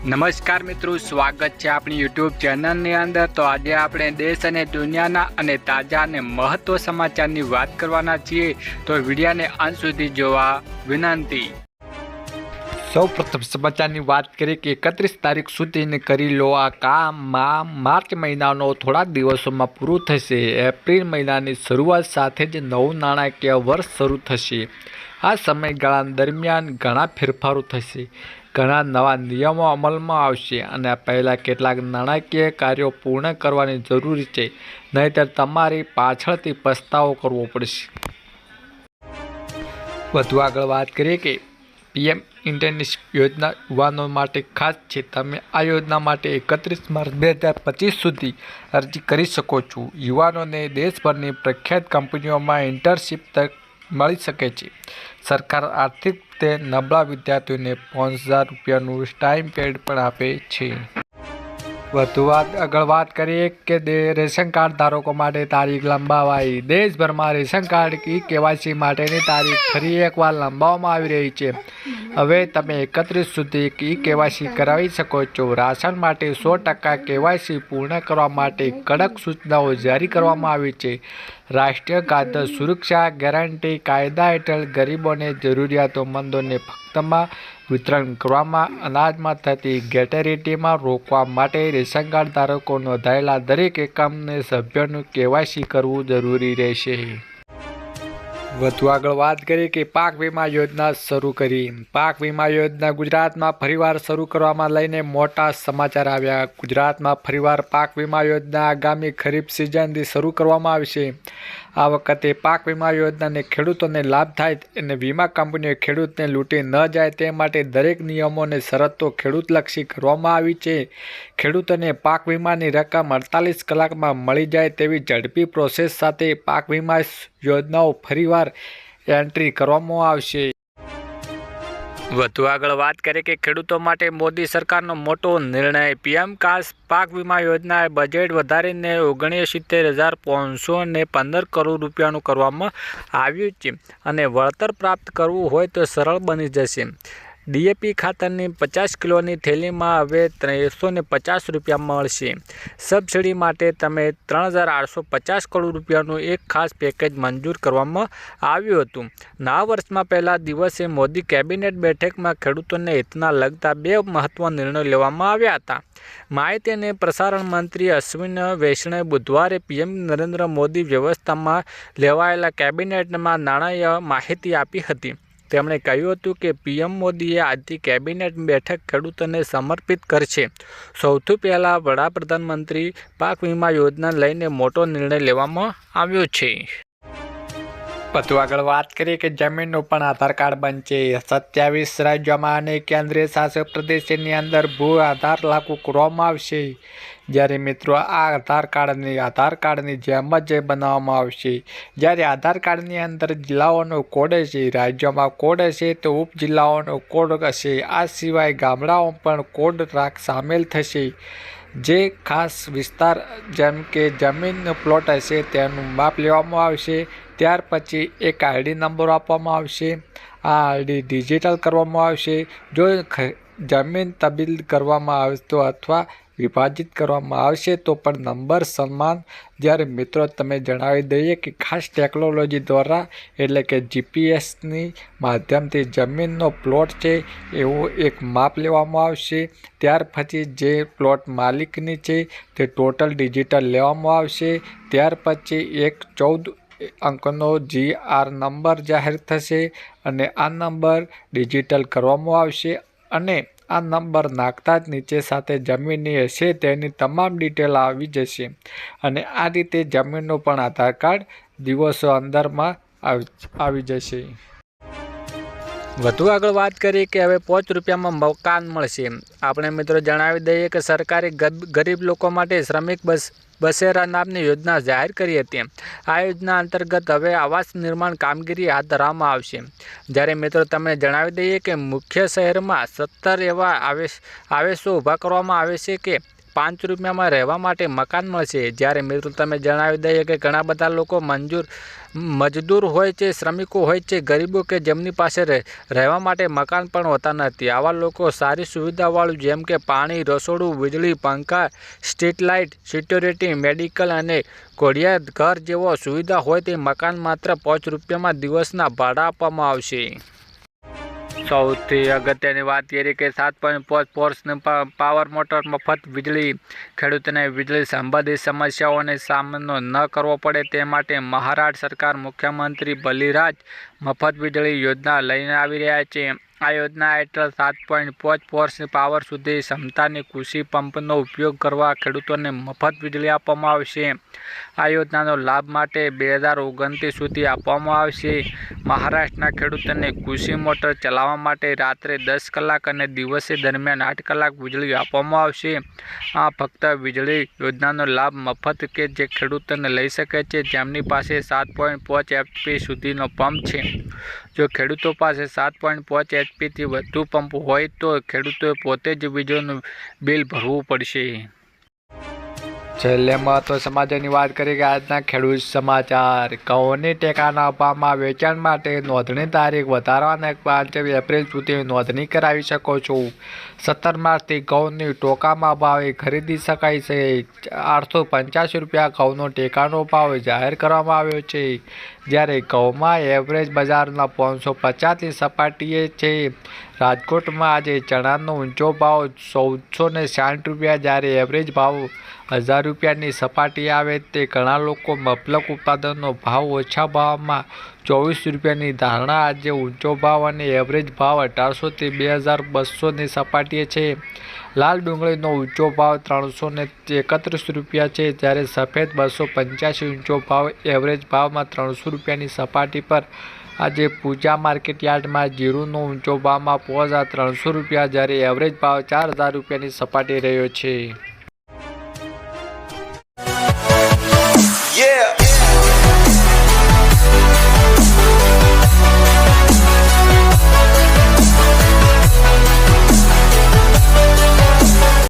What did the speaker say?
નમસ્કાર મિત્રો, સ્વાગત છે આપણી યુટ્યુબ ચેનલની અંદર। તો આજે આપણે દેશ અને દુનિયાના અને તાજા અને મહત્વ સમાચારની વાત કરવાના છીએ, તો વિડીયોને અંત સુધી જોવા વિનંતી। સૌપ્રથમ સમાચારની વાત કરીએ કે 31 તારીખ સુધીને કરી લો આ કામ। માર્ચ મહિનાનો થોડા દિવસોમાં પૂરું થશે। એપ્રિલ મહિનાની શરૂઆત સાથે જ નવું નાણાકીય વર્ષ શરૂ થશે। આ સમયગાળા દરમિયાન ઘણા ફેરફારો થશે, ઘણા નવા નિયમો અમલમાં આવશે અને પહેલાં કેટલાક નાણાકીય કાર્યો પૂર્ણ કરવાની જરૂર છે, નહીંતર તમારી પાછળથી પસ્તાવો કરવો પડશે। વધુ આગળ વાત કરીએ કે પીએમ ઇન્ટર્નશિપ યોજના યુવાનો માટે ખાસ છે। તમે આ યોજના માટે 31 માર્ચ 2025 સુધી અરજી કરી શકો છો। યુવાનોને દેશભરની પ્રખ્યાત કંપનીઓમાં ઇન્ટર્નશિપ તક મળી શકે છે। સરકાર આર્થિક રીતે નબળા વિદ્યાર્થીઓને 5000 રૂપિયાનું સ્ટાઇપેન્ડ પણ આપે છે। વધુ આગળ વાત કરીએ કે રેશન કાર્ડ ધારકો માટે તારીખ લંબાવાઈ। દેશભરમાં રેશન કાર્ડ KYC માટેની તારીખ ફરી એકવાર લંબાવવામાં આવી રહી છે। હવે તમે 31 સુધી KYC કરાવી શકો છો। રાશન માટે 100% KYC પૂર્ણ કરવા માટે કડક સૂચનાઓ જારી કરવામાં આવી છે। રાષ્ટ્રીય ખાદ્ય સુરક્ષા ગેરંટી કાયદા હેઠળ ગરીબોને જરૂરિયાતમંદોને ફક્તમાં વિતરણ કરવામાં અનાજમાં થતી ગેરરીતિમાં રોકવા માટે રેશન કાર્ડ ધારકો નોંધાયેલા દરેક એકમને સભ્યોનું KYC કરવું જરૂરી રહેશે। વધુ આગળ વાત કરીએ કે પાક વીમા યોજના શરૂ કરી। પાક વીમા યોજના ગુજરાતમાં ફરીવાર શરૂ કરવામાં લઈને મોટા સમાચાર આવ્યા। ગુજરાતમાં ફરીવાર પાક વીમા યોજના આગામી ખરીફ સિઝનથી શરૂ કરવામાં આવશે। આ વખતે પાક વીમા યોજનાને ખેડૂતોને લાભ થાય અને વીમા કંપનીઓ ખેડૂતને લૂંટી ન જાય તે માટે દરેક નિયમો અને શરતો ખેડૂતલક્ષી કરવામાં આવી છે। ખેડૂતોને પાક વીમાની રકમ 48 કલાકમાં મળી જાય તેવી ઝડપી પ્રોસેસ સાથે પાક વીમા યોજનાઓ ફરીવાર એન્ટ્રી કરવામાં આવશે। વધુ આગળ વાત કરીએ કે ખેડૂતો માટે મોદી સરકારનો મોટો નિર્ણય। પીએમ ખાસ પાક વીમા યોજનાએ બજેટ વધારીને 69,515 કરોડ રૂપિયાનું કરવામાં આવ્યું છે અને વળતર પ્રાપ્ત કરવું હોય તો સરળ બની જશે। DAP ખાતરની 50 કિલોની થેલીમાં હવે 350 રૂપિયા મળશે। સબસિડી માટે તમે 3,850 કરોડ રૂપિયાનું એક ખાસ પેકેજ મંજૂર કરવામાં આવ્યું હતું। નવા વર્ષમાં પહેલા દિવસે મોદી કેબિનેટ બેઠકમાં ખેડૂતોને હિતના લગતા 2 મહત્વના નિર્ણયો લેવામાં આવ્યા હતા। માહિતી અને પ્રસારણ મંત્રી અશ્વિન વૈષ્ણવે બુધવારે PM નરેન્દ્ર મોદી વ્યવસ્થામાં લેવાયેલા કેબિનેટમાં નાણાકીય માહિતી આપી હતી। તેમણે કહ્યું હતું કે PM મોદીએ આજની કેબિનેટ બેઠક ખેડૂતોને સમર્પિત કરશે। સૌથી પહેલા વડાપ્રધાનમંત્રી પાક વીમા યોજના લઈને મોટો નિર્ણય લેવામાં આવ્યો છે। વધુ આગળ વાત કરીએ કે જમીનનું પણ આધાર કાર્ડ બનશે। 27 રાજ્યોમાં અને કેન્દ્રીય શાસિત પ્રદેશોની અંદર ભૂ આધાર લાગુ કરવામાં આવશે। જ્યારે મિત્રો આ આધાર કાર્ડની જેમ જ બનાવવામાં આવશે। જ્યારે આધાર કાર્ડની અંદર જિલ્લાઓનો કોડ હશે, રાજ્યોમાં કોડ હશે તો ઉપજિલ્લાઓનો કોડ હશે। આ સિવાય ગામડાઓ પણ કોડ સામેલ થશે। જે ખાસ વિસ્તાર જેમ કે જમીનનો પ્લોટ હશે તેનું માપ લેવામાં આવશે। ત્યાર પછી એક ID નંબર આપવામાં આવશે। આ ID ડિજિટલ કરવામાં આવશે। જો જમીન તબદીલ કરવામાં આવે તો અથવા વિભાજિત કરવામાં આવશે તો પણ નંબર સમાન। જ્યારે મિત્રો તમે જણાવી દઈએ કે ખાસ ટેકનોલોજી દ્વારા એટલે કે GPSની માધ્યમથી જમીનનો પ્લોટ છે એવું એક માપ લેવામાં આવશે। ત્યાર પછી જે પ્લોટ માલિકની છે તે ટોટલ ડિજિટલ લેવામાં આવશે। ત્યાર પછી એક 14 અંકનો GR નંબર જાહેર થશે અને આ નંબર ડિજિટલ કરવામાં આવશે અને આ નંબર નાખતા જ નીચે સાથે જમીનની હશે તેની તમામ ડિટેલ આવી જશે અને આ રીતે જમીનનું પણ આધાર કાર્ડ દિવસો અંદરમાં આવી જશે। વધુ આગળ વાત કરીએ કે હવે 5 રૂપિયામાં મકાન મળશે। આપણે મિત્રો જણાવી દઈએ કે સરકારે ગરીબ લોકો માટે શ્રમિક બસેરા નામની યોજના જાહેર કરી હતી। આ યોજના અંતર્ગત હવે આવાસ નિર્માણ કામગીરી હાથ ધરવામાં આવશે। જ્યારે મિત્રો તમને જણાવી દઈએ કે મુખ્ય શહેરમાં 17 એવા આવેશો ઊભા કરવામાં આવે છે કે 5 રૂપિયામાં રહેવા માટે મકાન મળશે। જ્યારે મિત્રો તમે જણાવી દઈએ કે ઘણા બધા લોકો મજદૂર હોય છે, શ્રમિકો હોય છે, ગરીબો કે જેમની પાસે રહેવા માટે મકાન પણ હોતા નથી। આવા લોકો સારી સુવિધાવાળું જેમ કે પાણી, રસોડું, વીજળી, પંખા, સ્ટ્રીટ લાઇટ, સિક્યોરિટી, મેડિકલ અને ઘોડિયા ઘર જેવો સુવિધા હોય તે મકાન માત્ર 5 રૂપિયામાં દિવસના ભાડા આપવામાં આવશે। સૌથી અગત્યની વાત એ કે 7.5 પોર્સની પાવર મોટર, મફત વીજળી, ખેડૂતોને વીજળી સંબંધિત સમસ્યાઓનો સામનો ન કરવો પડે તે માટે મહારાષ્ટ્ર સરકાર મુખ્યમંત્રી બલિરાજ મફત વીજળી યોજના લઈને આવી રહ્યા છે। આ યોજના હેઠળ 7.5 પોર્સની પાવર સુધી ક્ષમતાની કૃષિ પંપનો ઉપયોગ કરવા ખેડૂતોને મફત વીજળી આપવામાં આવશે। આ યોજનાનો લાભ માટે 2029 સુધી આપવામાં આવશે। મહારાષ્ટ્રના ખેડૂતોને કૃષિ મોટર ચલાવવા માટે રાત્રે 10 કલાક અને દિવસે દરમિયાન 8 કલાક વીજળી આપવામાં આવશે। આ ફક્ત વીજળી યોજનાનો લાભ મફત કે જે ખેડૂતોને લઈ શકે છે જેમની પાસે 7.5 HP સુધીનો પંપ છે। જો ખેડૂતો પાસે 7.5 HPથી વધુ પંપ હોય તો ખેડૂતોએ પોતે જ વીજળીનું બિલ ભરવું પડશે। છેલ્લે મહત્વ સમાચારની વાત કરીએ કે આજના ખેડૂત સમાચાર। ઘઉંની ટેકાના ભાવમાં વેચાણ માટે નોંધણી તારીખ વધારવાને 5 એપ્રિલ સુધી નોંધણી કરાવી શકો છો। 17 માર્ચથી ઘઉંની ટોકામાં ભાવે ખરીદી શકાય છે। 885 રૂપિયા ઘઉંનો ટેકાનો ભાવ જાહેર કરવામાં આવ્યો છે, જ્યારે ઘઉંમાં એવરેજ બજારના 550ની સપાટીએ છે। રાજકોટમાં આજે ચણાનો ઊંચો ભાવ 1460 રૂપિયા, જ્યારે એવરેજ ભાવ 1000 રૂપિયાની સપાટી આવે તે ઘણા લોકો મબલક ઉત્પાદનનો ભાવ ઓછા ભાવમાં 24 રૂપિયાની ધારણા આજે ઊંચો ભાવ અને એવરેજ ભાવ 1800થી 2200ની સપાટીએ છે। લાલ ડુંગળીનો ઊંચો ભાવ 331 રૂપિયા છે, જ્યારે સફેદ 285 ઊંચો ભાવ એવરેજ ભાવમાં 300 રૂપિયાની સપાટી પર આજે પૂજા માર્કેટ યાર્ડમાં જીરુનો ઊંચો ભાવમાં 5300 રૂપિયા, જ્યારે એવરેજ ભાવ 4000 રૂપિયાની સપાટી રહ્યો છે।